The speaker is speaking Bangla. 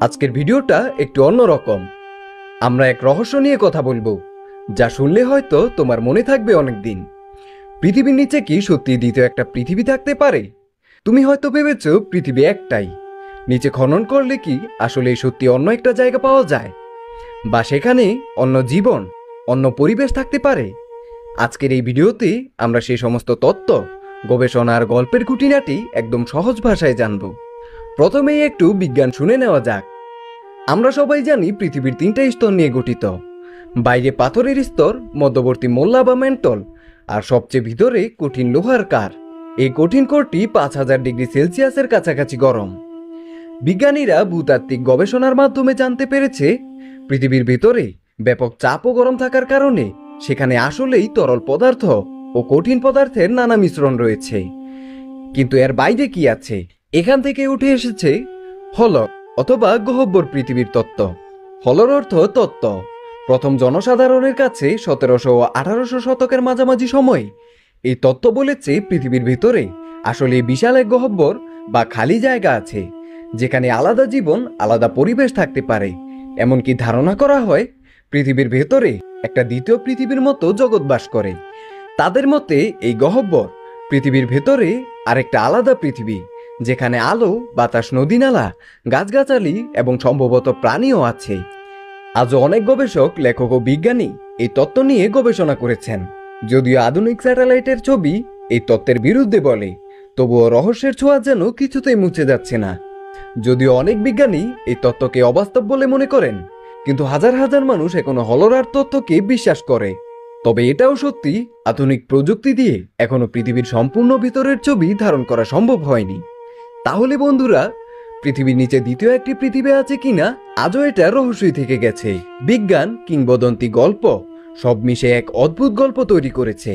আজকের ভিডিওটা একটু অন্যরকম। আমরা এক রহস্য নিয়ে কথা বলবো, যা শুনলে হয়তো তোমার মনে থাকবে অনেকদিন। পৃথিবীর নিচে কি সত্যি দ্বিতীয় একটা পৃথিবী থাকতে পারে? তুমি হয়তো ভেবেছো পৃথিবী একটাই, নিচে খনন করলে কি আসলে সত্যি অন্য একটা জায়গা পাওয়া যায়, বা সেখানে অন্য জীবন, অন্য পরিবেশ থাকতে পারে? আজকের এই ভিডিওতে আমরা সেই সমস্ত তত্ত্ব, গবেষণা আর গল্পের খুঁটিনাটি একদম সহজ ভাষায় জানব। প্রথমেই একটু বিজ্ঞান শুনে নেওয়া যাক। আমরা সবাই জানি পৃথিবীর 3টা স্তর নিয়ে গঠিত। বাইরে পাথরের স্তর, মধ্যবর্তী মোল্লা বা মেন্টল, আর সবচেয়ে ভিতরে কঠিন লোহার কার। এই কঠিন কোরটি 5000 ডিগ্রি সেলসিয়াসের কাছাকাছি গরম। বিজ্ঞানীরা ভূতাত্ত্বিক গবেষণার মাধ্যমে জানতে পেরেছে পৃথিবীর ভিতরে ব্যাপক চাপ ও গরম থাকার কারণে সেখানে আসলেই তরল পদার্থ ও কঠিন পদার্থের নানা মিশ্রণ রয়েছে। কিন্তু এর বাইরে কি আছে? এখান থেকে উঠে এসেছে হলক অথবা গহ্বর পৃথিবীর তত্ত্ব। হলর অর্থ তত্ত্ব। প্রথম জনসাধারণের কাছে 1700 ও 1800 শতকের মাঝামাঝি সময়ে এই তত্ত্ব বলেছে পৃথিবীর ভিতরে আসলে বিশাল এক গহ্বর বা খালি জায়গা আছে, যেখানে আলাদা জীবন, আলাদা পরিবেশ থাকতে পারে। এমনকি ধারণা করা হয় পৃথিবীর ভেতরে একটা দ্বিতীয় পৃথিবীর মতো জগৎ বাস করে। তাদের মতে এই গহ্বর পৃথিবীর ভেতরে আরেকটা আলাদা পৃথিবী, যেখানে আলো, বাতাস, নদী-নালা, গাছগাছালি এবং সম্ভবত প্রাণীও আছে। আজও অনেক গবেষক, লেখক ও বিজ্ঞানী এই তত্ত্ব নিয়ে গবেষণা করেছেন। যদিও আধুনিক স্যাটেলাইটের ছবি এই তত্ত্বের বিরুদ্ধে বলে, তবুও রহস্যের ছোঁয়া যেন কিছুতেই মুছে যাচ্ছে না। যদিও অনেক বিজ্ঞানী এই তত্ত্বকে অবাস্তব বলে মনে করেন, কিন্তু হাজার হাজার মানুষ এখনো হলরার তত্ত্বকে বিশ্বাস করে। তবে এটাও সত্যি, আধুনিক প্রযুক্তি দিয়ে এখনো পৃথিবীর সম্পূর্ণ ভিতরের ছবি ধারণ করা সম্ভব হয়নি। তাহলে বন্ধুরা, পৃথিবীর নিচে দ্বিতীয় একটি পৃথিবী আছে কিনা আজও এটা রহস্যই থেকে গেছে। বিজ্ঞান, কিংবদন্তি, গল্প সব মিশে এক অদ্ভুত গল্প তৈরি করেছে।